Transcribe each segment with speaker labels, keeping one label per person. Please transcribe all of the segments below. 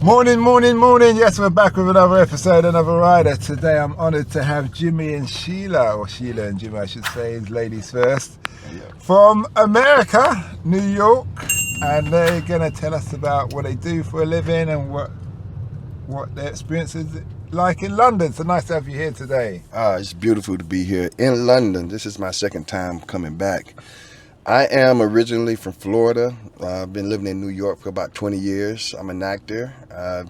Speaker 1: Morning, morning, morning. Yes, we're back with another episode, another rider. Today I'm honoured to have Jimmy and Sheila, or Sheila and Jimmy I should say, ladies first, from America, New York, and they're going to tell us about what they do for a living and what their experience is like in London. So nice to have you here today.
Speaker 2: It's beautiful to be here in London. This is my second time coming back. I am originally from Florida. I've been living in New York for about 20 years. I'm an actor. I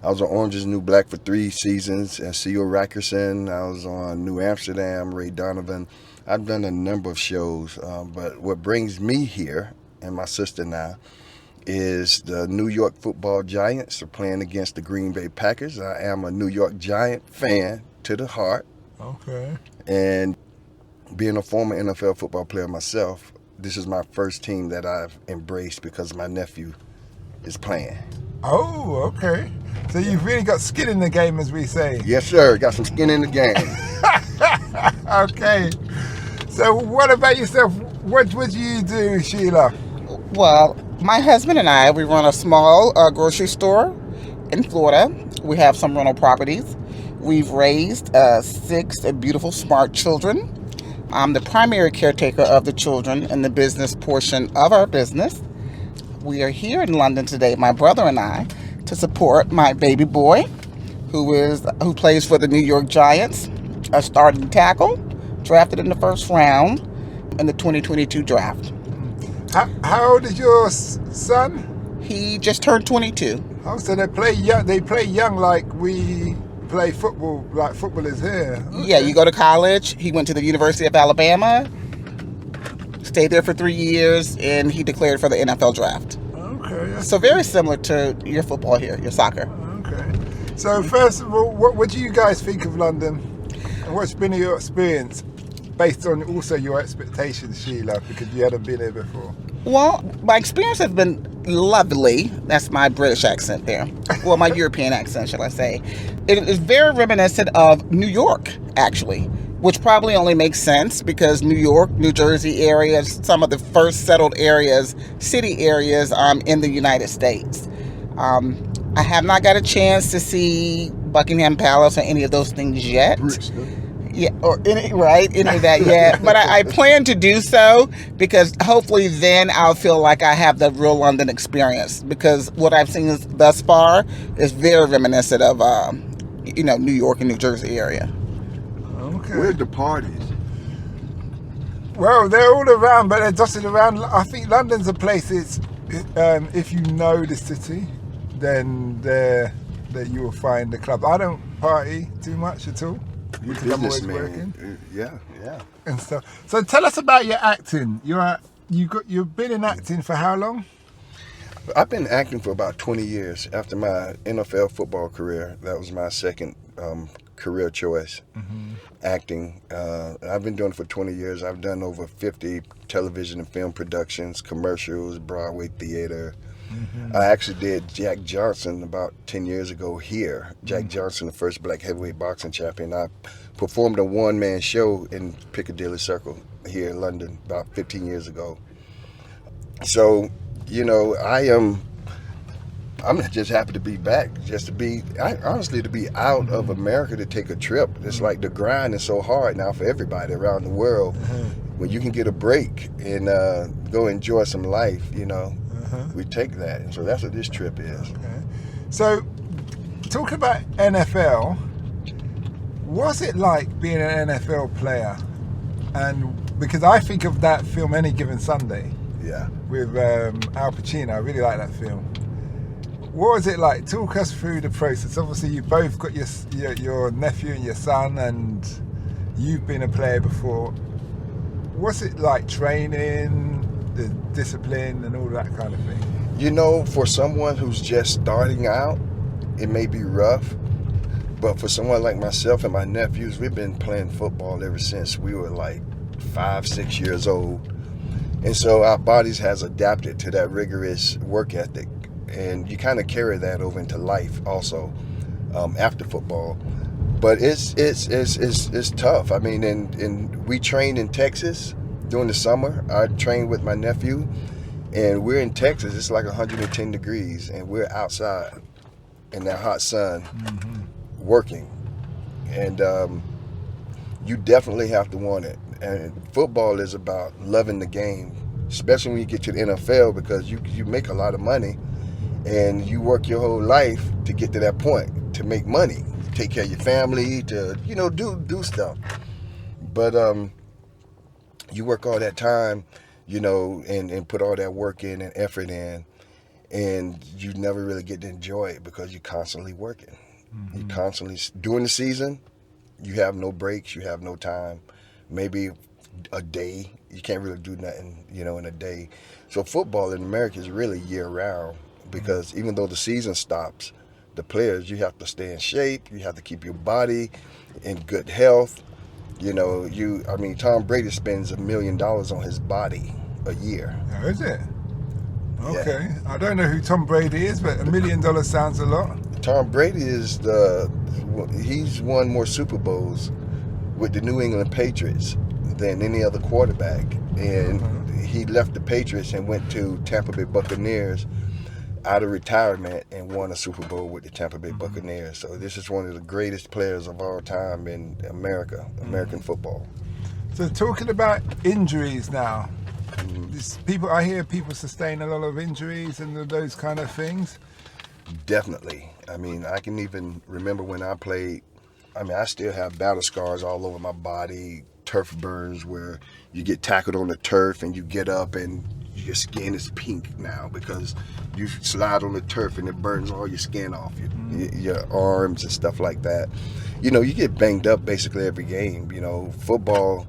Speaker 2: was on Orange is the New Black for 3 seasons as C.O. Rackerson. I was on New Amsterdam, Ray Donovan. I've done a number of shows, but what brings me here, and my sister now, is the New York Football Giants are playing against the Green Bay Packers. I am a New York Giant fan to the heart.
Speaker 1: Okay.
Speaker 2: And being a former NFL football player myself, this is my first team that I've embraced because my nephew is playing.
Speaker 1: Oh, okay. So you've really got skin in the game, as we say.
Speaker 2: Yes, sir. Got some skin in the game.
Speaker 1: Okay. So what about yourself? What would you do, Sheila?
Speaker 3: Well, my husband and I, we run a small grocery store in Florida. We have some rental properties. We've raised 6 beautiful, smart children. I'm the primary caretaker of the children in the business portion of our business. We are here in London today, my brother and I, to support my baby boy, who plays for the New York Giants, a starting tackle, drafted in the first round in the 2022 draft.
Speaker 1: How old is your son?
Speaker 3: He just turned 22.
Speaker 1: Oh, so they play young. They play young like we play football, like footballers here. Okay.
Speaker 3: Yeah, you go to college. He went to the University of Alabama, stayed there for 3 years, and he declared for the NFL draft.
Speaker 1: Okay.
Speaker 3: So very similar to your football here, your soccer.
Speaker 1: Okay. So first of all, what do you guys think of London? And what's been your experience based on also your expectations, Sheila, because you hadn't been here before?
Speaker 3: Well, my experience has been lovely. That's my British accent there. Well, my European accent, shall I say. It is very reminiscent of New York, actually, which probably only makes sense because New York, New Jersey area is some of the first settled areas, city areas in the United States. I have not got a chance to see Buckingham Palace or any of those things yet.
Speaker 2: Brixton.
Speaker 3: Yeah, any of that yet. But I plan to do so because hopefully then I'll feel like I have the real London experience, because what I've seen thus far is very reminiscent of, New York and New Jersey area.
Speaker 1: Okay.
Speaker 2: Where's the parties?
Speaker 1: Well, they're all around, but they're dotted around. I think London's a place. If you know the city, then there you will find the club. I don't party too much at all. Because I'm always working.
Speaker 2: Yeah.
Speaker 1: And stuff. So tell us about your acting. You've been in acting for how long?
Speaker 2: I've been acting for about 20 years. After my NFL football career, that was my second career choice, acting. I've been doing it for 20 years. I've done over 50 television and film productions, commercials, Broadway theater. I actually did Jack Johnson about 10 years ago here. Jack Johnson, the first black heavyweight boxing champion. I performed a one-man show in Piccadilly Circle here in London about 15 years ago. So, I'm just happy to be back, to be out of America to take a trip. It's like the grind is so hard now for everybody around the world. When you can get a break and go enjoy some life, we take that. And so that's what this trip is.
Speaker 1: Okay. So, talking about NFL, what's it like being an NFL player? And because I think of that film Any Given Sunday.
Speaker 2: Yeah.
Speaker 1: With Al Pacino. I really like that film. What was it like? Talk us through the process. Obviously, you both got your nephew and your son, and you've been a player before. What's it like training, the discipline, and all that kind of thing?
Speaker 2: For someone who's just starting out, it may be rough. But for someone like myself and my nephews, we've been playing football ever since we were like 5-6 years old. And so our bodies has adapted to that rigorous work ethic. And you kind of carry that over into life also after football. But it's tough. I mean, and we trained in Texas during the summer. I trained with my nephew, And we're in Texas. It's like 110 degrees, and we're outside in that hot sun working. And you definitely have to want it. And football is about loving the game, especially when you get to the NFL, because you make a lot of money, and you work your whole life to get to that point, to make money, take care of your family, to do stuff. But you work all that time, and put all that work in and effort in, and you never really get to enjoy it because you're constantly working. You constantly, during the season, you have no breaks, you have no time, maybe a day. You can't really do nothing, in a day. So football in America is really year-round, because even though the season stops, the players, you have to stay in shape, you have to keep your body in good health. Tom Brady spends $1 million on his body a year.
Speaker 1: Oh, is it? Okay.
Speaker 2: Yeah.
Speaker 1: I don't know who Tom Brady is, but $1 million sounds a lot.
Speaker 2: Tom Brady he's won more Super Bowls with the New England Patriots than any other quarterback. And he left the Patriots and went to Tampa Bay Buccaneers out of retirement and won a Super Bowl with the Tampa Bay Buccaneers. So this is one of the greatest players of all time in American football.
Speaker 1: So talking about injuries now, I hear people sustain a lot of injuries and those kind of things.
Speaker 2: Definitely. I can even remember when I played. I still have battle scars all over my body, turf burns where you get tackled on the turf and you get up and your skin is pink now because you slide on the turf and it burns all your skin off, your arms and stuff like that. You get banged up basically every game. Football,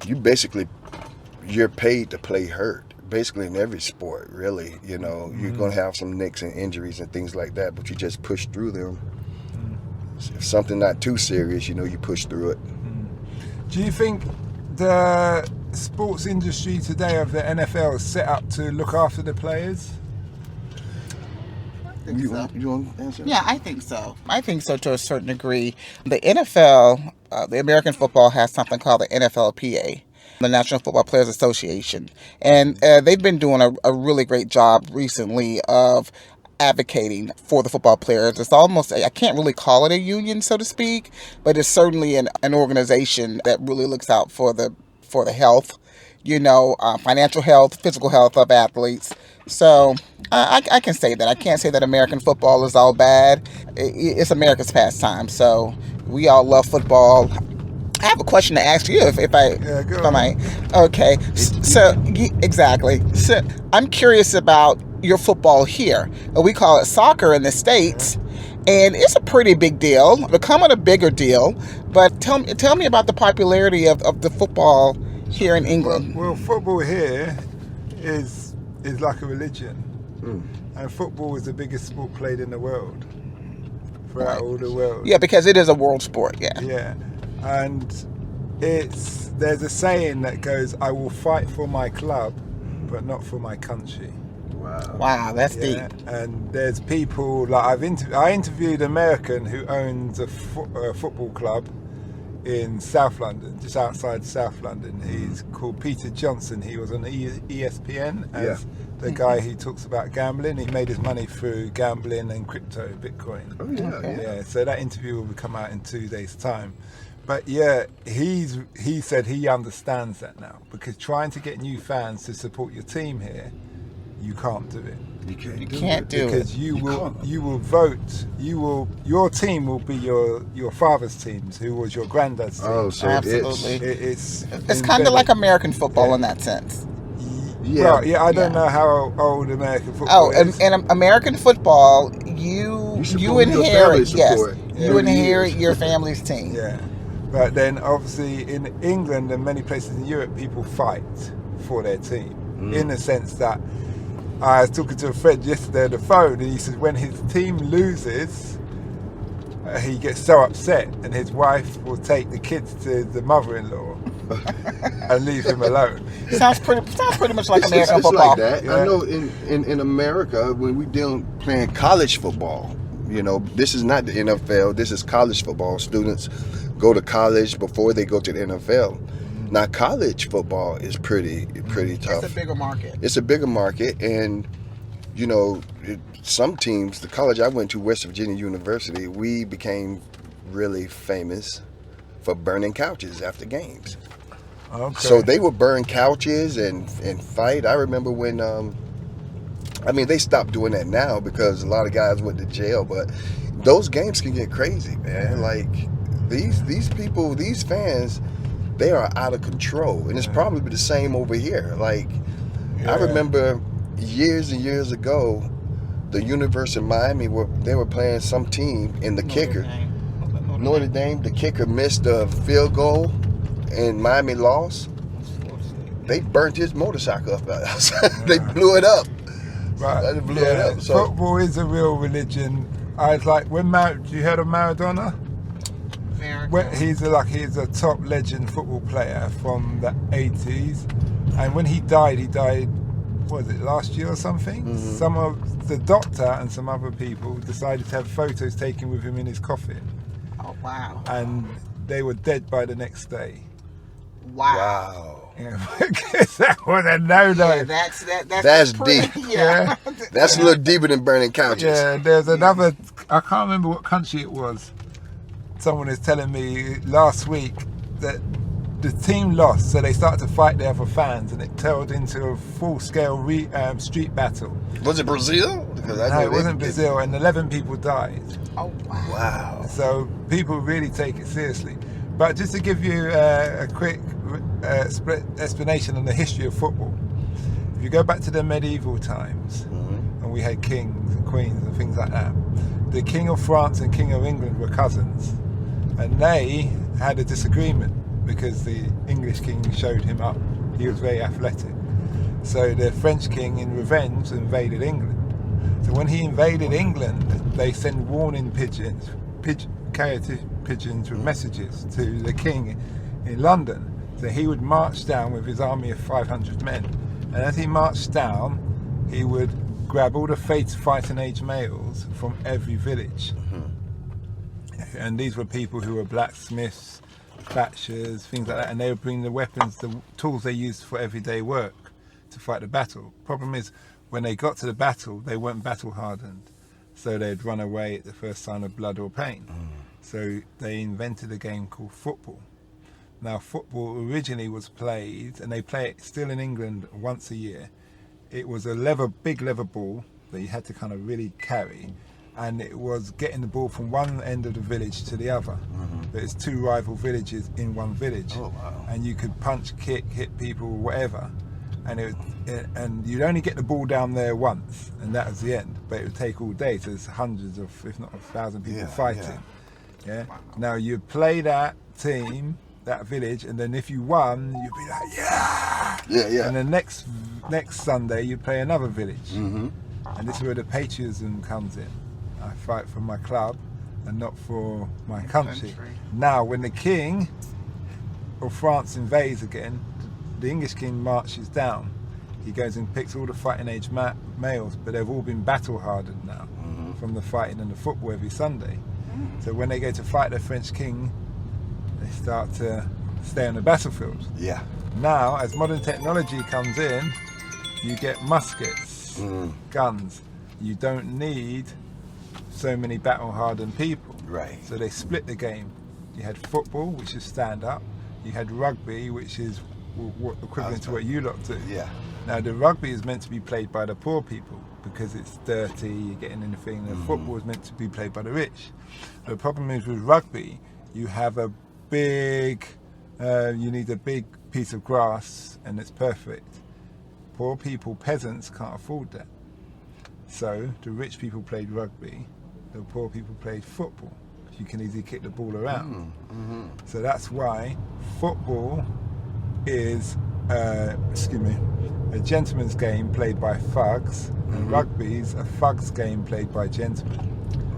Speaker 2: you're paid to play hurt. Basically in every sport, really. You're going to have some nicks and injuries and things like that, but you just push through them. If something not too serious, you push through it.
Speaker 1: Do you think the sports industry today of the NFL is set up to look after the players?
Speaker 2: You want to answer?
Speaker 3: Yeah, I think so. I think so to a certain degree. The NFL, the American football, has something called the NFLPA, the National Football Players Association. And they've been doing a really great job recently of advocating for the football players. It's almost, I can't really call it a union, so to speak, but it's certainly an organization that really looks out for the health, financial health, physical health of athletes. So I can say that. I can't say that American football is all bad. It's America's pastime. So we all love football. I have a question to ask you, if I might. Okay. So exactly. So I'm curious about your football here. We call it soccer in the States, and it's a pretty big deal, becoming a bigger deal. But tell me about the popularity of the football here in England.
Speaker 1: Well, football here is like a religion, and football is the biggest sport played in the world, throughout all the world.
Speaker 3: Yeah, because it is a world sport. Yeah.
Speaker 1: Yeah, and there's a saying that goes, "I will fight for my club, but not for my country."
Speaker 3: Wow, that's deep.
Speaker 1: And there's people like I interviewed an American who owns a football club in South London, just outside South London. He's called Peter Johnson. He was on ESPN as the guy who talks about gambling. He made his money through gambling and crypto, Bitcoin.
Speaker 2: Oh yeah,
Speaker 1: yeah. So that interview will come out in 2 days' time. But yeah, he said he understands that now, because trying to get new fans to support your team here, you can't do it.
Speaker 2: You
Speaker 3: can't do it
Speaker 1: because you will vote. Your team will be your father's teams, who was your granddad's team.
Speaker 2: Oh, so
Speaker 3: absolutely.
Speaker 1: It's
Speaker 3: kind of like American football in that sense.
Speaker 1: Yeah. Well, yeah, I don't know how old American football is.
Speaker 3: And American football, you inherit, you inherit your family's team.
Speaker 1: Yeah, but then obviously in England and many places in Europe, people fight for their team in the sense that. I was talking to a friend yesterday on the phone, and he says when his team loses, he gets so upset, and his wife will take the kids to the mother-in-law and leave him alone.
Speaker 3: Sounds pretty much like American
Speaker 2: it's
Speaker 3: football.
Speaker 2: Like that.
Speaker 1: Yeah.
Speaker 2: I know in America, when we playing college football, this is not the NFL. This is college football. Students go to college before they go to the NFL. Now, college football is pretty tough.
Speaker 3: It's a bigger market.
Speaker 2: It's a bigger market, and you know, some teams. The college I went to, West Virginia University, we became really famous for burning couches after games.
Speaker 1: Okay.
Speaker 2: So they would burn couches and fight. I remember when, they stopped doing that now because a lot of guys went to jail. But those games can get crazy, man. Like these people, these fans, they are out of control, and it's probably the same over here. Like I remember years and years ago, the University of Miami they were playing some team, and the kicker. Notre Dame, the kicker missed a field goal and Miami lost. They burnt his motorcycle up outside. They blew it up.
Speaker 1: Right.
Speaker 2: They blew it up. So
Speaker 1: football is a real religion. I was like, you heard of Maradona? He's a top legend football player from the 80s. And when he died, what was it, last year or something? Mm-hmm. Some of the doctor and some other people decided to have photos taken with him in his coffin.
Speaker 3: Oh, wow.
Speaker 1: And they were dead by the next day.
Speaker 3: Wow.
Speaker 1: Yeah, that was a no-no.
Speaker 3: Yeah, that's
Speaker 2: deep.
Speaker 3: Yeah.
Speaker 2: That's a little deeper than burning couches.
Speaker 1: Yeah, there's another, I can't remember what country it was. Someone is telling me last week that the team lost, so they started to fight the other fans, and it turned into a full-scale street battle.
Speaker 2: Was it Brazil? Because
Speaker 1: No, it wasn't Brazil, and 11 people died.
Speaker 3: Oh, wow.
Speaker 1: So people really take it seriously. But just to give you a quick explanation on the history of football, if you go back to the medieval times, and we had kings and queens and things like that, the King of France and King of England were cousins, and they had a disagreement because the English king showed him up. He was very athletic. So the French king, in revenge, invaded England. So when he invaded England, they sent warning carrier pigeons with messages to the king in London. So he would march down with his army of 500 men. And as he marched down, he would grab all the fighting age males from every village. And these were people who were blacksmiths, thatchers, things like that, and they would bring the weapons, the tools they used for everyday work to fight the battle. Problem is, when they got to the battle, they weren't battle hardened, so they'd run away at the first sign of blood or pain. So they invented a game called football. Now, football originally was played, and they play it still in England once a year. It was a big leather ball that you had to kind of really carry, and it was getting the ball from one end of the village to the other. There's two rival villages in one village.
Speaker 2: Oh, wow. And
Speaker 1: you could punch, kick, hit people, whatever, and you'd only get the ball down there once, and that was the end. But it would take all day, so there's hundreds of, if not 1,000 people fighting. Yeah. Wow. Now you'd play that team, that village, and then if you won, you'd be like, yeah. And the next Sunday, you'd play another village. And this is where the patriotism comes in. I fight for my club and not for my country. Now, when the king of France invades again, the English king marches down. He goes and picks all the fighting age males, but they've all been battle hardened now from the fighting and the football every Sunday. So when they go to fight the French king, they start to stay on the battlefield.
Speaker 2: Yeah.
Speaker 1: Now, as modern technology comes in, you get muskets, guns. You don't need so many battle-hardened people.
Speaker 2: Right.
Speaker 1: So they split the game. You had football, which is stand-up. You had rugby, which is equivalent to what you lot do.
Speaker 2: Yeah.
Speaker 1: Now, the rugby is meant to be played by the poor people because it's dirty, you're getting anything. The football is meant to be played by the rich. The problem is with rugby, you have a big, you need a big piece of grass, and it's perfect. Poor people, peasants, can't afford that. So the rich people played rugby, the poor people played football. You can easily kick the ball around. So that's why football is, a gentleman's game played by thugs, and rugby's a thug's game played by gentlemen.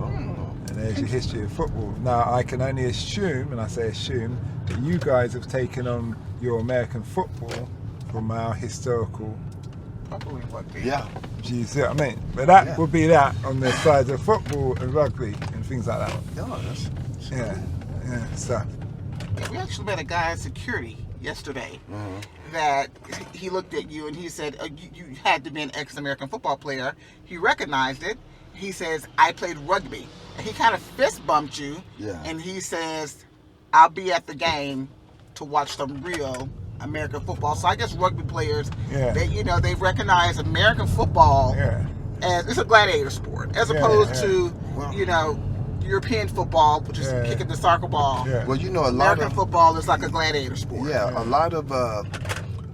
Speaker 1: And there's your history of football. Now, I can only assume, and I say assume, that you guys have taken on your American football from our historical.
Speaker 2: Yeah.
Speaker 1: Do you see what I mean? But that would be that on the sides of football and rugby and things like that.
Speaker 2: Yeah, that's
Speaker 1: Yeah. So.
Speaker 3: We actually met a guy at security yesterday that he looked at you and he said, you had to be an ex-American football player. He recognized it. He says, I played rugby. And he kind of fist bumped you.
Speaker 2: Yeah.
Speaker 3: And he says, I'll be at the game to watch some real American football. So I guess rugby players, they recognize American football as it's a gladiator sport, as opposed to, European football, which is kicking the soccer ball.
Speaker 2: Yeah. Well,
Speaker 3: American football is like a gladiator sport.
Speaker 2: Yeah, a lot of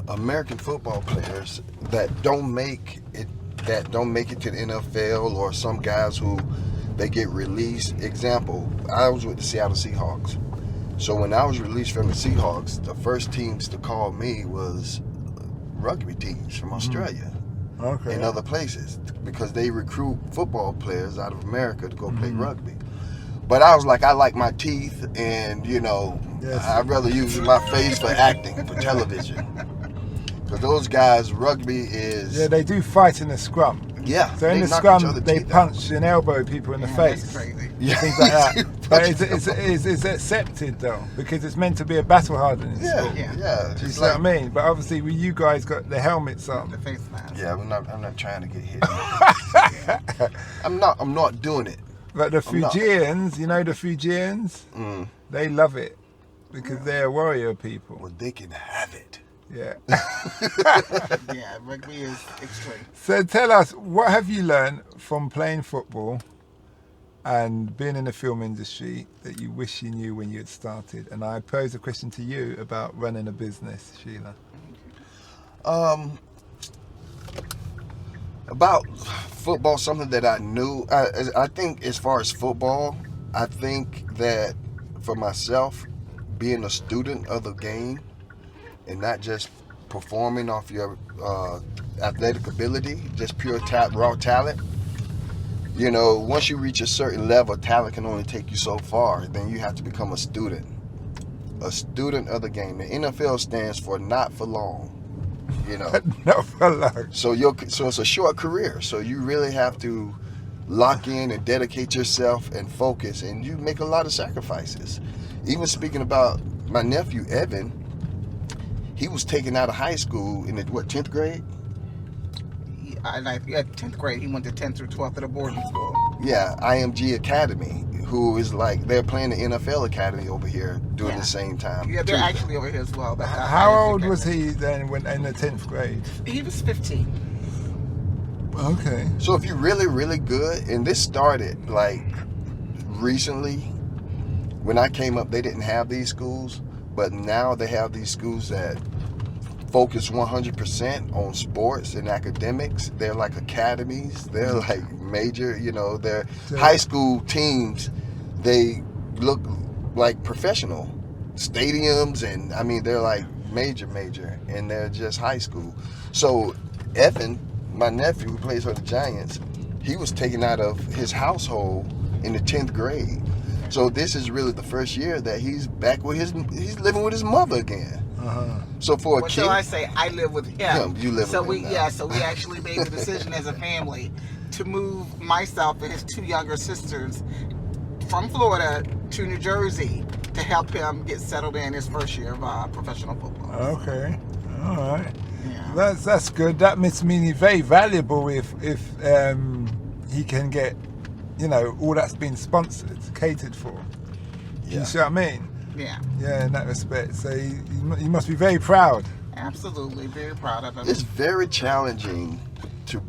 Speaker 2: American football players that don't make it to the NFL, or some guys who they get released. Example, I was with the Seattle Seahawks. So when I was released from the Seahawks, the first teams to call me was rugby teams from Australia and other places, because they recruit football players out of America to go play rugby. But I was like, I like my teeth, and I'd rather use my face for acting, for television. Because those guys, rugby is...
Speaker 1: Yeah, they do fight in the scrum.
Speaker 2: Yeah.
Speaker 1: So in the scrum, they punch and elbow people in the face.
Speaker 3: That's crazy.
Speaker 1: Yeah. Things like that. But it's accepted, though, because it's meant to be a battle hardening sport.
Speaker 2: Yeah.
Speaker 1: Do you see what I mean? But obviously, you guys got the helmets on.
Speaker 3: The face mask.
Speaker 2: Yeah, I'm not trying to get hit. I'm not doing it.
Speaker 1: But the Fijians, the Fijians, they love it because they're warrior people.
Speaker 2: Well, they can have it.
Speaker 1: Yeah.
Speaker 3: Yeah, rugby is extreme.
Speaker 1: So tell us, what have you learned from playing football and being in the film industry that you wish you knew when you had started? And I pose a question to you about running a business, Sheila.
Speaker 2: About football, something that I knew. I think as far as football, I think that for myself, being a student of the game and not just performing off your athletic ability, just pure raw talent. Once you reach a certain level, talent can only take you so far. Then you have to become a student of the game. The NFL stands for not for long.
Speaker 1: Not for long.
Speaker 2: So it's a short career. So you really have to lock in and dedicate yourself and focus, and you make a lot of sacrifices. Even speaking about my nephew Evan, he was taken out of high school in the 10th grade?
Speaker 3: Yeah, 10th grade. He went to 10th through 12th at a boarding school.
Speaker 2: Yeah, IMG Academy, who is like, they're playing the NFL Academy over here during the same time.
Speaker 3: Yeah, they're actually over here as well. But
Speaker 1: how old was he then when in the 10th grade?
Speaker 3: He was 15.
Speaker 1: Okay.
Speaker 2: So if you're really, really good, and this started like recently, when I came up, they didn't have these schools, but now they have these schools that focus 100% on sports and academics. They're like academies. They're like major, they're high school teams. They look like professional stadiums, and I mean, they're like major, and they're just high school. So Evan, my nephew who plays for the Giants, he was taken out of his household in the 10th grade. So this is really the first year that he's back with he's living with his mother again. So for a kid,
Speaker 3: shall I say, I live with him.
Speaker 2: You live with him now.
Speaker 3: So we actually made the decision as a family to move myself and his two younger sisters from Florida to New Jersey to help him get settled in his first year of professional football.
Speaker 1: Okay, all right.
Speaker 3: Yeah.
Speaker 1: That's good. That means very valuable if he can get, all that's been sponsored, catered for.
Speaker 2: Yeah.
Speaker 1: You see what I mean?
Speaker 3: Yeah.
Speaker 1: Yeah, in that respect. So you must be very proud.
Speaker 3: Absolutely, very proud of him.
Speaker 2: It's very challenging to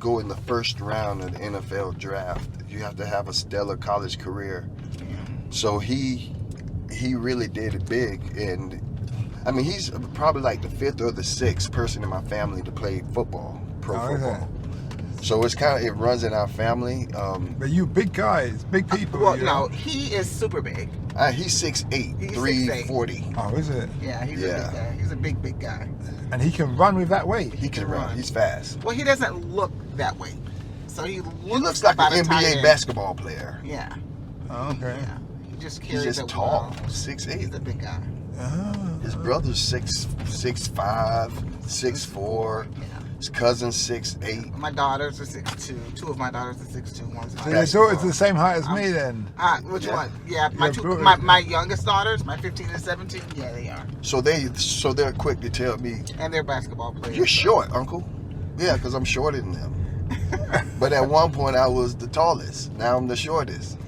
Speaker 2: go in the first round of the NFL draft. You have to have a stellar college career. So he really did it big, and I mean, he's probably like the 5th or the 6th person in my family to play football, pro football. So it runs in our family.
Speaker 1: But you big guys, big people.
Speaker 3: Well, no, he is super big.
Speaker 2: He's 6'8", 340.
Speaker 1: Oh, is it?
Speaker 3: Yeah, he's a big guy. He's a big guy.
Speaker 1: And he can run with that weight.
Speaker 2: He can run. He's fast.
Speaker 3: Well, he doesn't look that way. So he looks
Speaker 2: like
Speaker 3: about
Speaker 2: an
Speaker 3: a tight
Speaker 2: NBA
Speaker 3: end.
Speaker 2: basketball player.
Speaker 3: Yeah.
Speaker 1: Oh, okay.
Speaker 3: Yeah. He just carries
Speaker 2: He's just
Speaker 3: it
Speaker 2: tall,
Speaker 3: well.
Speaker 2: 6'8".
Speaker 3: He's a big guy.
Speaker 1: Oh.
Speaker 2: His brother's 6'5", 6'4".
Speaker 3: Yeah.
Speaker 2: Cousin 6'8".
Speaker 3: My daughters are 6'2". Two of my daughters are 6'2". One's
Speaker 1: So your daughter's the same height as me then?
Speaker 3: Which
Speaker 2: Yeah.
Speaker 3: one? Yeah, my youngest daughters, my 15 and 17. Yeah, they are.
Speaker 2: So they're quick to tell me,
Speaker 3: And they're basketball players.
Speaker 2: "You're short, Uncle." Yeah, because I'm shorter than them. But at one point I was the tallest. Now I'm the shortest.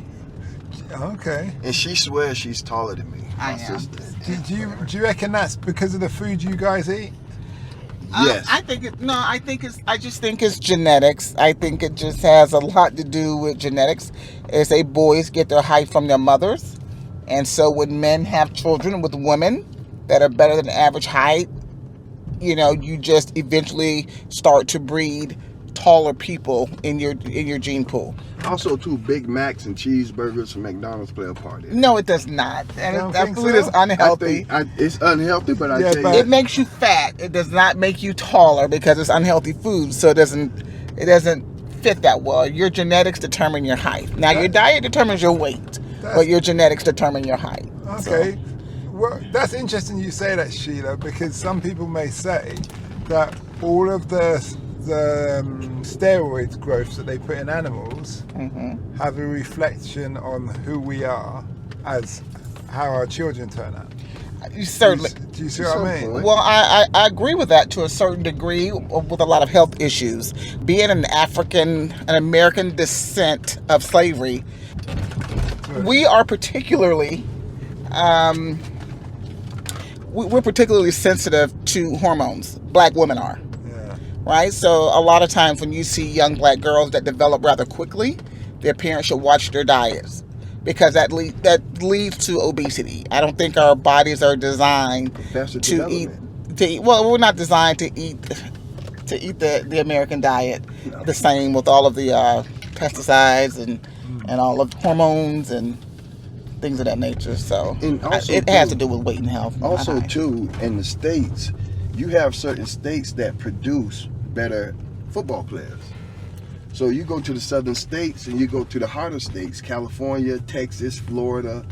Speaker 1: Okay.
Speaker 2: And she swears she's taller than me.
Speaker 3: I
Speaker 2: My
Speaker 3: am.
Speaker 2: sister.
Speaker 1: Do you reckon that's because of the food you guys eat?
Speaker 2: Yes.
Speaker 3: I just think it's genetics. I think it just has a lot to do with genetics. They say boys get their height from their mothers. And so when men have children with women that are better than average height, you just eventually start to breed taller people in your gene pool.
Speaker 2: Also, too, Big Macs and cheeseburgers from McDonald's play a part in it.
Speaker 3: No, it does not. And
Speaker 1: don't
Speaker 3: that
Speaker 1: think
Speaker 3: food
Speaker 1: so?
Speaker 3: is unhealthy.
Speaker 2: It's unhealthy, but I
Speaker 1: Yeah,
Speaker 2: tell
Speaker 1: but-
Speaker 2: you,
Speaker 3: It makes you fat. It does not make you taller because it's unhealthy food. So it doesn't fit that well. Your genetics determine your height. Now your diet determines your weight, but your genetics determine your height.
Speaker 1: Okay. Well, that's interesting you say that, Sheila, because some people may say that all of the steroid growths that they put in animals have a reflection on who we are as how our children turn out.
Speaker 3: You certainly.
Speaker 1: Do you see what I mean?
Speaker 3: Well, I agree with that to a certain degree with a lot of health issues. Being an American descent of slavery, we are particularly, we're particularly sensitive to hormones. Black women are.
Speaker 1: Yeah.
Speaker 3: Right? So a lot of times when you see young black girls that develop rather quickly, their parents should watch their diets because that leads to obesity. I don't think our bodies are designed to eat. Well, we're not designed to eat the American diet the same with all of the pesticides and all of the hormones and things of that nature. So
Speaker 2: And also,
Speaker 3: it has to do with weight and health.
Speaker 2: Also, too, in the States, you have certain states that produce better football players. So you go to the southern states and you go to the harder states, California, Texas, Florida,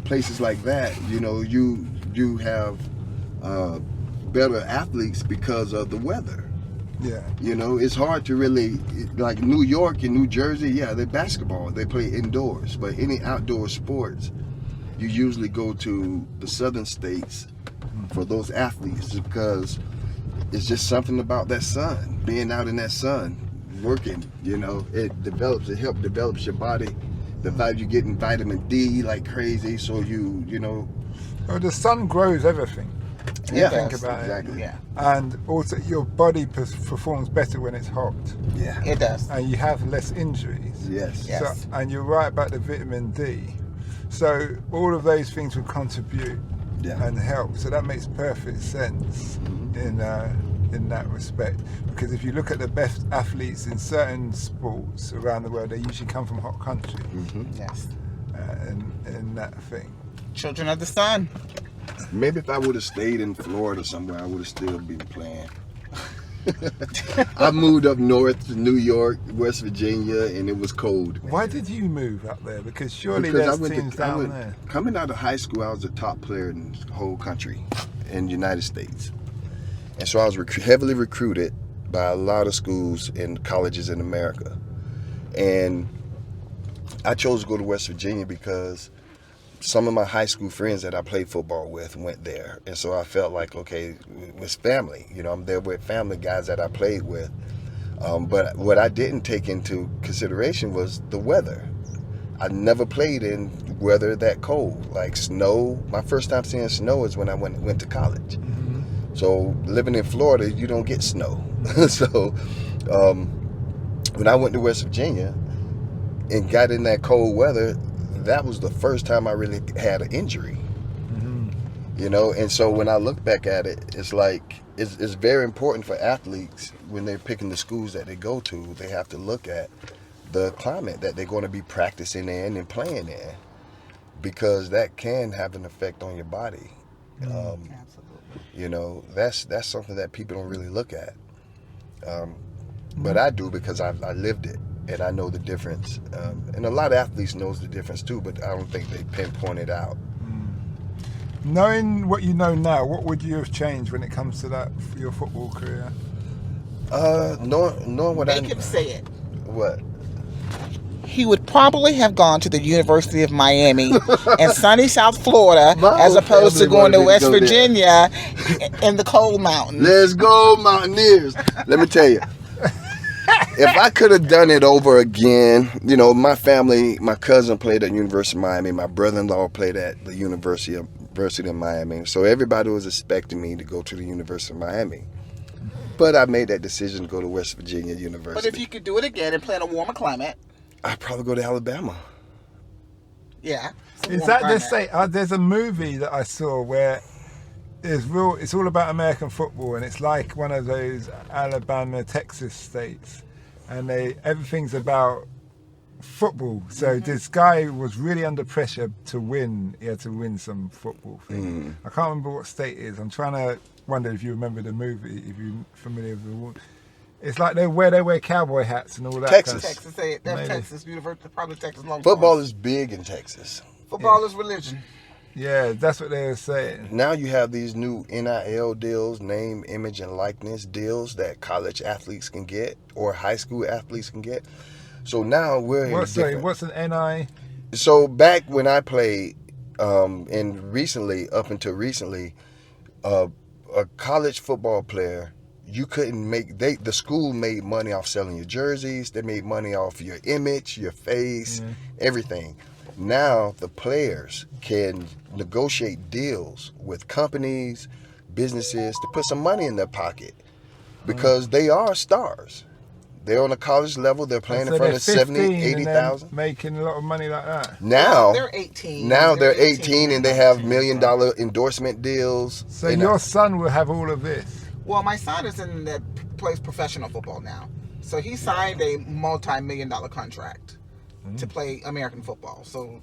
Speaker 2: places like that, you have better athletes because of the weather.
Speaker 1: Yeah.
Speaker 2: It's hard to really, like New York and New Jersey, yeah, they're basketball, they play indoors, but any outdoor sports, you usually go to the southern states for those athletes because it's just something about that sun, being out in that sun, working, it helps develop your body. You're getting vitamin D like crazy, so
Speaker 1: Well, the sun grows everything.
Speaker 2: Yeah,
Speaker 1: Think about
Speaker 2: exactly.
Speaker 3: Yeah,
Speaker 1: And also your body performs better when it's hot.
Speaker 2: Yeah.
Speaker 3: it does.
Speaker 1: And you have less injuries.
Speaker 2: Yes.
Speaker 3: Yeah. Yes.
Speaker 1: So, and you're right about the vitamin D. So all of those things will contribute and help. So that makes perfect sense in that respect. Because if you look at the best athletes in certain sports around the world, they usually come from hot countries.
Speaker 3: Yes.
Speaker 1: In that thing.
Speaker 3: Children of the sun.
Speaker 2: Maybe if I would have stayed in Florida somewhere, I would have still been playing. I moved up north to New York, West Virginia, and it was cold.
Speaker 1: Why did you move up there? Because surely there's teams down there.
Speaker 2: Coming out of high school, I was a top player in the whole country, in the United States. And so I was heavily recruited by a lot of schools and colleges in America. And I chose to go to West Virginia because some of my high school friends that I played football with went there. And so I felt like, okay, it was family. I'm there with family guys that I played with. But what I didn't take into consideration was the weather. I never played in weather that cold, like snow. My first time seeing snow is when I went to college. So living in Florida, you don't get snow. So when I went to West Virginia and got in that cold weather, that was the first time I really had an injury. And so when I look back at it, it's like it's very important for athletes when they're picking the schools that they go to. They have to look at the climate that they're going to be practicing in and playing in, because that can have an effect on your body.
Speaker 3: Absolutely.
Speaker 2: That's something that people don't really look at. But I do, because I lived it. And I know the difference. And a lot of athletes knows the difference too, but I don't think they pinpoint it out.
Speaker 1: Knowing what you know now, what would you have changed when it comes to that for your football career?
Speaker 2: Knowing what
Speaker 3: Make him say it.
Speaker 2: What?
Speaker 3: He would probably have gone to the University of Miami in sunny South Florida as opposed to going to West Virginia in the cold mountains.
Speaker 2: Let's go, Mountaineers. Let me tell you, if I could have done it over again, you know, my family, my cousin played at University of Miami. My brother-in-law played at the University of Miami. So everybody was expecting me to go to the University of Miami. But I made that decision to go to West Virginia University.
Speaker 3: But if you could do it again and play in a warmer climate,
Speaker 2: I'd probably go to Alabama.
Speaker 3: yeah.
Speaker 1: Is that the same? There's a movie that I saw where it's all about American football, and it's like one of those Alabama, Texas states, and everything's about football. So this guy was really under pressure to win. He had to win some football thing. I can't remember what state it is. I'm trying to wonder if you remember the movie, if you're familiar with the one. It's like they wear cowboy hats and all that.
Speaker 2: Texas.
Speaker 3: Texas, that's Texas University, probably Texas Longhorns.
Speaker 2: Football is big in Texas.
Speaker 3: Football is religion.
Speaker 1: Yeah, that's what they were saying.
Speaker 2: Now you have these new NIL deals, name, image, and likeness deals that college athletes can get or high school athletes can get. So now we're
Speaker 1: What's an NI?
Speaker 2: So back when I played, and recently, up until recently, a college football player, you couldn't make, the school made money off selling your jerseys. They made money off your image, your face, everything. Now the players can negotiate deals with companies, businesses to put some money in their pocket because they are stars. They're on a college level. They're playing in front of 70, 80,000.
Speaker 1: Making a lot of money like that.
Speaker 2: Now
Speaker 3: they're 18.
Speaker 2: Now they're 18 and they have $1 million endorsement deals.
Speaker 1: So your son will have all of this.
Speaker 3: Well, my son is plays professional football now. So he signed a multi-million-dollar contract to play American football. So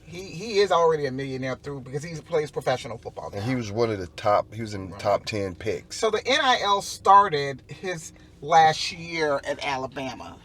Speaker 3: he is already a millionaire because he plays professional football now.
Speaker 2: And he was one of the top, he was in the top 10 picks.
Speaker 3: So the NIL started his last year at Alabama.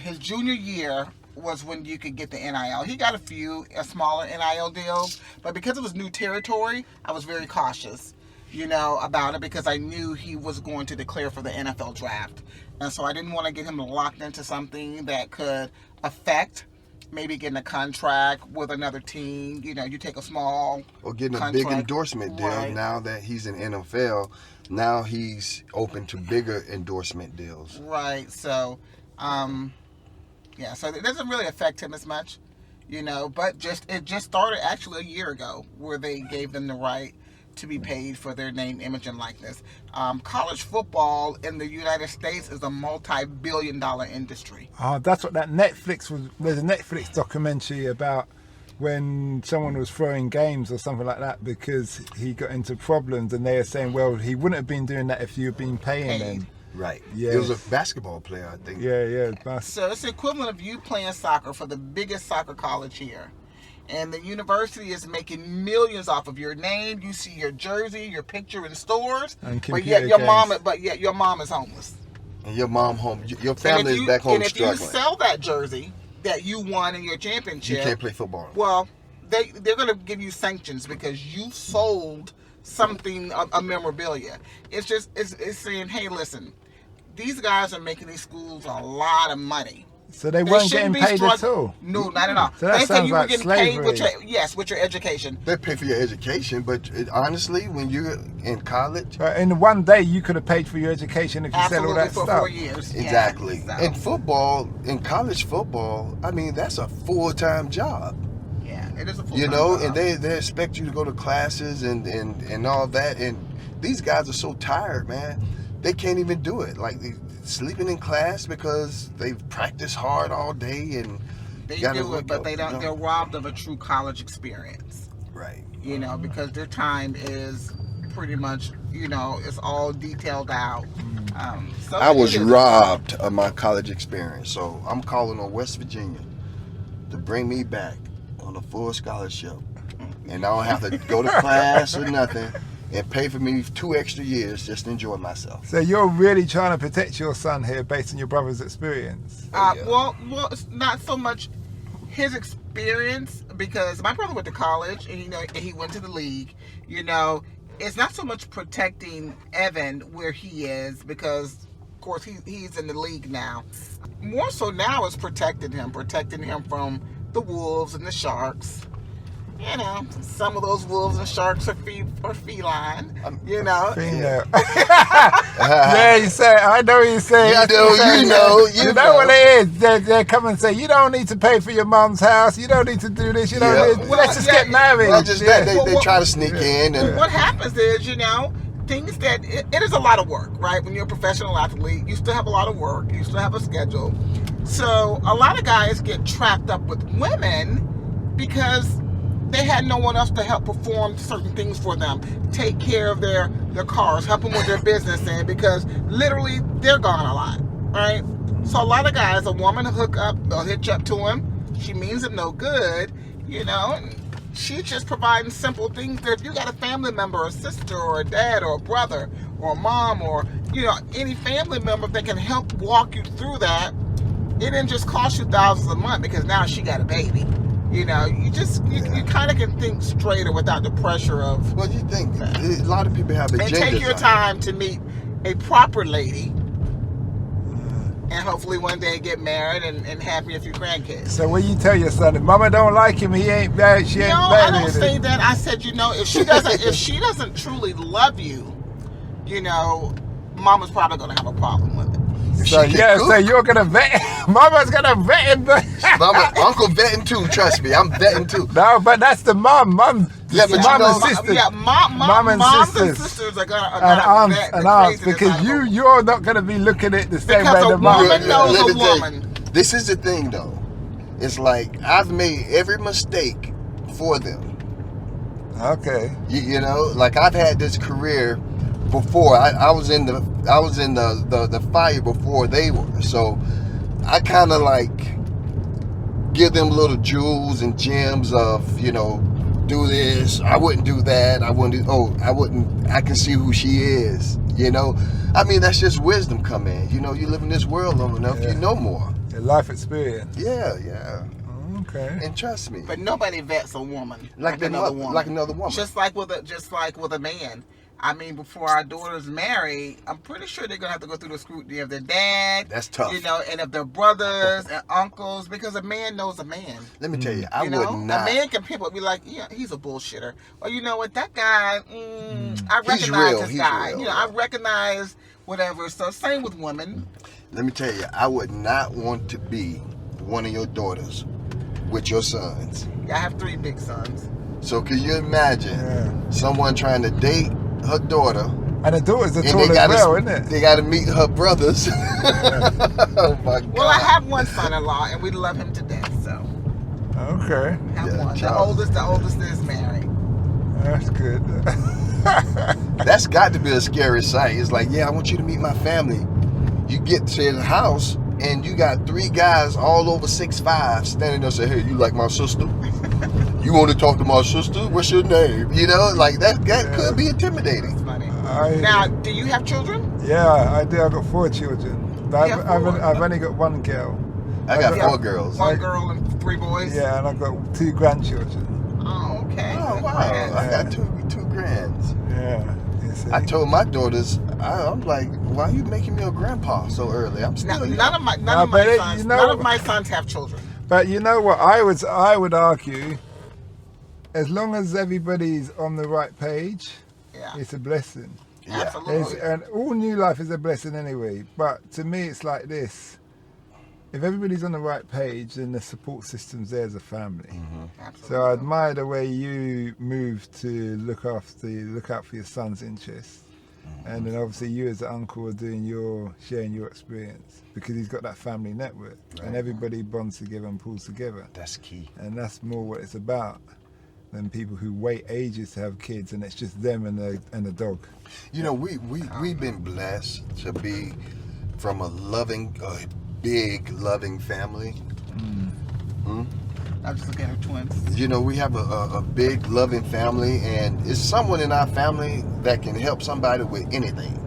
Speaker 3: His junior year was when you could get the NIL. He got a few smaller NIL deals, but because it was new territory, I was very cautious, about it because I knew he was going to declare for the NFL draft. And so I didn't want to get him locked into something that could affect maybe getting a contract with another team. You take a small
Speaker 2: or getting
Speaker 3: contract.
Speaker 2: A big endorsement deal. Right. Now that he's in NFL, now he's open to bigger endorsement deals.
Speaker 3: Right. So, so it doesn't really affect him as much, but it just started actually a year ago where they gave them the right to be paid for their name, image, and likeness. College football in the United States is a multi-billion-dollar industry.
Speaker 1: That's what that Netflix was. There's a Netflix documentary about when someone was throwing games or something like that because he got into problems, and they were saying, well, he wouldn't have been doing that if you'd been paying him.
Speaker 2: Right.
Speaker 1: Yeah.
Speaker 2: He was a basketball player, I think.
Speaker 1: Yeah.
Speaker 3: So it's the equivalent of you playing soccer for the biggest soccer college here. And the university is making millions off of your name. You see your jersey, your picture in stores, but yet your mom is homeless.
Speaker 2: And your mom home, your family is back home struggling.
Speaker 3: And if you sell that jersey that you won in your championship,
Speaker 2: you can't play football.
Speaker 3: Well, they're going to give you sanctions because you sold something, a memorabilia. It's saying, hey, listen, these guys are making these schools a lot of money.
Speaker 1: So they weren't getting paid at all?
Speaker 3: No, not at all.
Speaker 1: So that sounds
Speaker 3: you
Speaker 1: like
Speaker 3: were getting
Speaker 1: slavery.
Speaker 3: Paid with your education.
Speaker 2: They pay for your education, but honestly, when you're in college...
Speaker 1: in one day, you could have paid for your education if you said all that
Speaker 3: for
Speaker 1: stuff.
Speaker 3: 4 years.
Speaker 2: Exactly.
Speaker 3: Yeah,
Speaker 2: In football, in college football, I mean, that's a full-time job.
Speaker 3: Yeah, it is a full-time job.
Speaker 2: And they expect you to go to classes and all that, and these guys are so tired, man. They can't even do it. Like, sleeping in class because they've practiced hard all day and
Speaker 3: they do it, but they don't. They're robbed of a true college experience,
Speaker 2: right?
Speaker 3: Because their time is pretty much, it's all detailed out. So
Speaker 2: I was robbed of my college experience, so I'm calling on West Virginia to bring me back on a full scholarship, and I don't have to go to class or nothing. And pay for me 2 extra years just to enjoy myself. So
Speaker 1: you're really trying to protect your son here based on your brother's experience?
Speaker 3: Well, it's not so much his experience because my brother went to college and he went to the league. It's not so much protecting Evan where he is because course, he's in the league now. More so now is protecting him from the wolves and the sharks. You know, some of those wolves and sharks are feline. You know.
Speaker 1: Female. Yeah, you say. I know you say.
Speaker 2: You know
Speaker 1: what it is. They come and say, you don't need to pay for your mom's house. You don't need to do this. You don't need. Let's just get married.
Speaker 2: Well, just they try to sneak in. And
Speaker 3: what happens is, you know, things that it is a lot of work, right? When you're a professional athlete, you still have a lot of work. You still have a schedule. So a lot of guys get trapped up with women because they had no one else to help perform certain things for them, take care of their cars, help them with their business, and because literally they're gone a lot, right? So a lot of guys, a woman will hook up, they'll hitch up to him. She means him no good, you know. She's just providing simple things that if you got a family member, a sister, or a dad, or a brother, or a mom, or you know any family member that can help walk you through that, it didn't just cost you thousands a month because now she got a baby. You know, you kind of can think straighter without the pressure of.
Speaker 2: Well, you think a lot of people have agendas.
Speaker 3: And take your time to meet a proper lady, and hopefully one day get married and have a few grandkids.
Speaker 1: So when you tell your son, if Mama don't like him, he ain't bad. She ain't bad.
Speaker 3: No, I don't say that. I said, you know, if she doesn't truly love you, you know, Mama's probably gonna have a problem with it.
Speaker 1: So you're gonna vet. Mama's gonna vet him.
Speaker 2: Mama, Uncle vetting too. Trust me, I'm vetting too.
Speaker 1: No, but that's the mom. Mom and sisters.
Speaker 3: Yeah, mom and sisters are gonna
Speaker 1: and aunts because you're not gonna be looking at the same way the mom.
Speaker 3: Because a woman knows a woman.
Speaker 2: This is the thing, though. It's like I've made every mistake for them.
Speaker 1: Okay.
Speaker 2: You know, like I've had this career before. I was in the fire before they were. So I kind of like give them little jewels and gems of, you know, do this. I wouldn't do that. I wouldn't. I can see who she is. You know, I mean that's just wisdom come in. You know, you live in this world long enough, you know more.
Speaker 1: Your life experience.
Speaker 2: Yeah.
Speaker 1: Okay.
Speaker 2: And trust me.
Speaker 3: But nobody vets a woman
Speaker 2: like another woman.
Speaker 3: Just like with a man. I mean, before our daughters marry, I'm pretty sure they're gonna have to go through the scrutiny of their dad.
Speaker 2: That's tough.
Speaker 3: You know, and of their brothers and uncles, because a man knows a man.
Speaker 2: Let me tell you, I would
Speaker 3: A
Speaker 2: not.
Speaker 3: man can pimp up, be like, yeah, he's a bullshitter. Or you know what, that guy, I recognize this guy.
Speaker 2: Real,
Speaker 3: you know, I recognize whatever. So same with women.
Speaker 2: Let me tell you, I would not want to be one of your daughters with your sons.
Speaker 3: Yeah, I have 3 big sons.
Speaker 2: So can you imagine someone trying to date her daughter?
Speaker 1: And the daughter's a tall as well, isn't it?
Speaker 2: They got to meet her brothers. Oh my God.
Speaker 3: Well, I have one son-in-law, and we love him to death. So.
Speaker 1: Okay.
Speaker 3: I have one. The oldest is married.
Speaker 1: That's good.
Speaker 2: That's got to be a scary sight. It's like, I want you to meet my family. You get to the house, and you got 3 guys all over 6'5" standing there and say, hey, you like my sister? You want to talk to my sister? What's your name? You know, like that could be intimidating.
Speaker 3: That's funny. Now, do you have children?
Speaker 1: Yeah, I do. I've got 4 children. But I've only got 1 girl.
Speaker 2: I got 4 girls.
Speaker 3: 1 girl and 3 boys?
Speaker 1: Yeah, and I've got 2 grandchildren.
Speaker 3: Oh, okay.
Speaker 2: Oh, wow. I got two grands.
Speaker 1: Yeah.
Speaker 2: I told my daughters, I'm like, why are you making me a grandpa so early? I'm still young.
Speaker 3: None of my sons have children.
Speaker 1: But you know what? I would argue, as long as everybody's on the right page, it's a blessing.
Speaker 2: Yeah.
Speaker 3: Absolutely.
Speaker 1: And all new life is a blessing anyway. But to me, it's like this. If everybody's on the right page, then the support system's there as a family.
Speaker 3: Absolutely.
Speaker 1: So I admire the way you move to look out for your son's interests. And then obviously you as an uncle are sharing your experience because he's got that family network and everybody bonds together and pulls together.
Speaker 2: That's key.
Speaker 1: And that's more what it's about than people who wait ages to have kids and it's just them and the dog.
Speaker 2: You know, we've been blessed to be from a big loving family.
Speaker 3: I'm just looking at her twins.
Speaker 2: You know, we have a big loving family, and it's someone in our family that can help somebody with anything.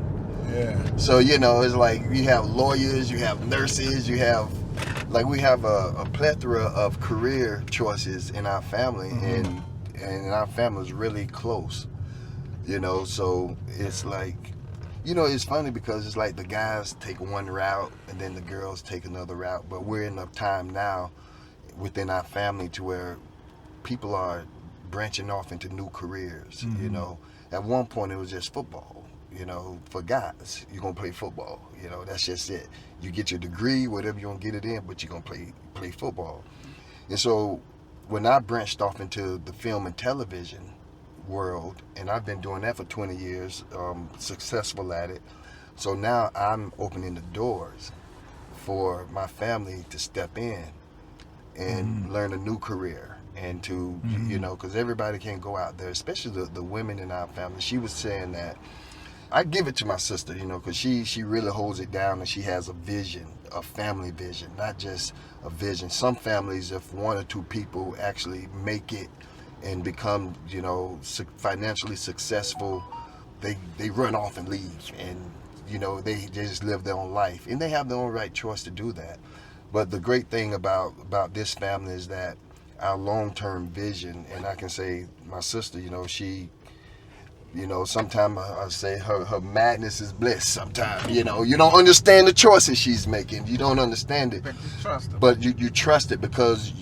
Speaker 1: Yeah.
Speaker 2: So, you know, it's like you have lawyers, you have nurses, we have a plethora of career choices in our family, and our family is really close. You know, so it's like You know, it's funny because it's like the guys take one route and then the girls take another route. But we're in a time now within our family to where people are branching off into new careers. You know, at one point it was just football. You know, for guys, you're gonna play football. You know, that's just it. You get your degree, whatever you're gonna get it in, but you're gonna play football. And so when I branched off into the film and television world, and I've been doing that for 20 years, successful at it. So now I'm opening the doors for my family to step in and learn a new career and to, you know, because everybody can't go out there, especially the women in our family. She was saying that, I give it to my sister, you know, because she really holds it down and she has a vision, a family vision, not just a vision. Some families, if one or two people actually make it and become, you know, financially successful, they run off and leave, and you know they just live their own life, and they have their own right choice to do that. But the great thing about this family is that our long-term vision, and I can say my sister, you know, she, you know, sometimes I say her madness is bliss. Sometimes, you know, you don't understand the choices she's making. You don't understand it. But you trust her. But you trust it because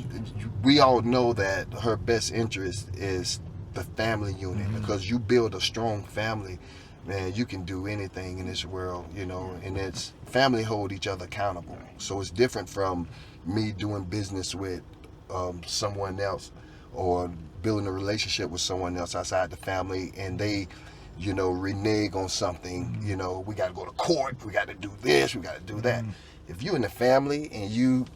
Speaker 2: we all know that her best interest is the family unit. Because you build a strong family, man, you can do anything in this world, you know, and it's family hold each other accountable. So it's different from me doing business with someone else or building a relationship with someone else outside the family, and they, you know, renege on something. You know, we got to go to court, we got to do this, we got to do that. If you're in the family and you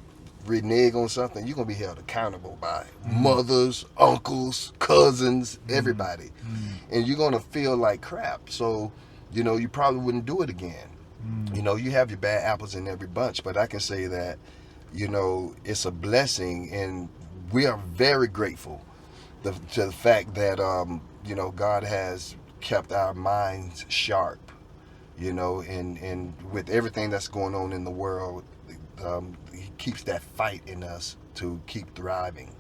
Speaker 2: renege on something, you're going to be held accountable by mothers, uncles, cousins, everybody. And you're going to feel like crap. So, you know, you probably wouldn't do it again. You know, you have your bad apples in every bunch, but I can say that, you know, it's a blessing, and we are very grateful to the fact that, you know, God has kept our minds sharp, you know, and with everything that's going on in the world, He keeps that fight in us to keep thriving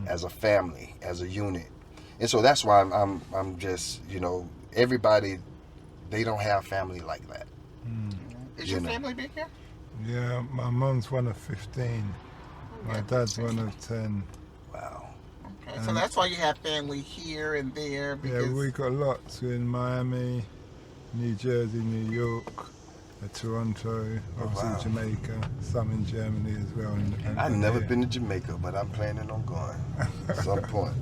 Speaker 2: as a family, as a unit. And so that's why I'm just, you know, everybody, they don't have family like that.
Speaker 3: Is your family big here?
Speaker 1: Yeah, my mom's one of 15. My dad's one of 10.
Speaker 2: Wow.
Speaker 3: Okay, so that's why you have family here and there. Because
Speaker 1: Yeah, we got lots in Miami, New Jersey, New York, Toronto, obviously Jamaica, some in Germany as well. And
Speaker 2: I've never been to Jamaica, but I'm planning on going at some point.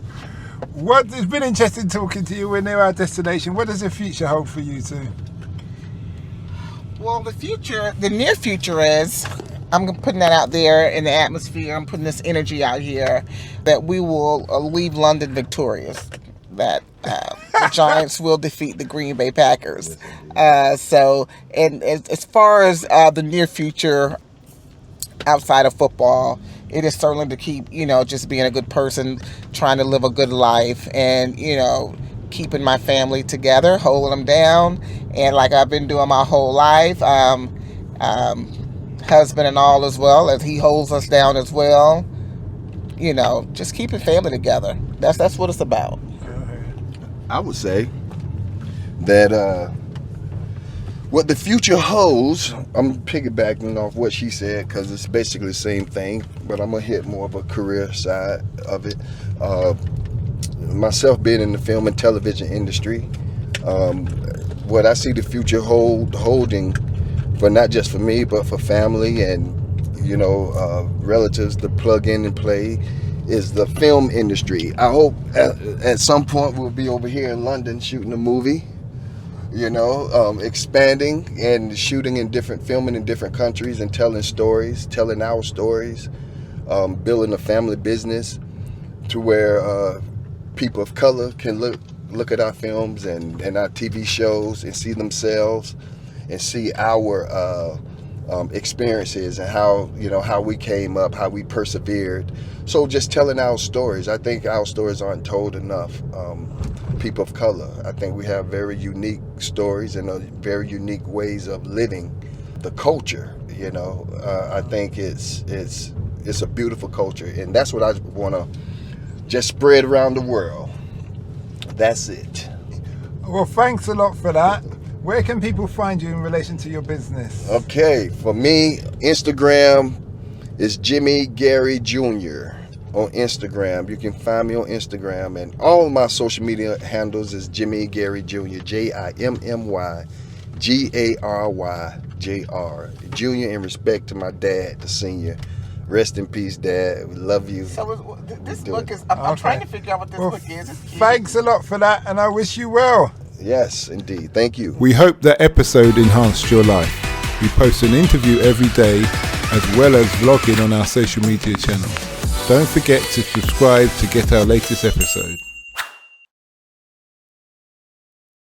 Speaker 1: It's been interesting talking to you. We're near our destination. What does the future hold for you two?
Speaker 3: Well, the near future is, I'm putting that out there in the atmosphere. I'm putting this energy out here that we will leave London victorious. That the Giants will defeat the Green Bay Packers. So, and as far as the near future outside of football, it is certainly to keep, you know, just being a good person, trying to live a good life, and, you know, keeping my family together, holding them down, and like I've been doing my whole life. Husband and all as well, as he holds us down as well. You know, just keeping family together. That's what it's about.
Speaker 2: I would say that what the future holds, I'm piggybacking off what she said because it's basically the same thing, but I'm going to hit more of a career side of it. Myself being in the film and television industry, what I see the future holding for not just for me, but for family and, you know, relatives to plug in and play is the film industry. I hope at some point we'll be over here in London shooting a movie, you know, expanding and shooting in filming in different countries and telling our stories, building a family business to where people of color can look at our films and our TV shows and see themselves and see our experiences and how we came up, how we persevered. So just telling our stories. I think our stories aren't told enough. People of color, I think we have very unique stories and very unique ways of living the culture. You know, I think it's a beautiful culture, and that's what I want to just spread around the world. That's it.
Speaker 1: Well, thanks a lot for that. Where can people find you in relation to your business?
Speaker 2: Okay, for me, Instagram is Jimmy Gary Jr. on Instagram. You can find me on Instagram, and all of my social media handles is Jimmy Gary Jr. JimmyGaryJr. Junior in respect to my dad, the senior. Rest in peace, Dad. We love you.
Speaker 3: So this book is, I'm trying to figure out what this book is.
Speaker 1: Thanks a lot for that, and I wish you well.
Speaker 2: Yes, indeed. Thank you.
Speaker 1: We hope that episode enhanced your life. We post an interview every day, as well as vlogging on our social media channel. Don't forget to subscribe to get our latest episode.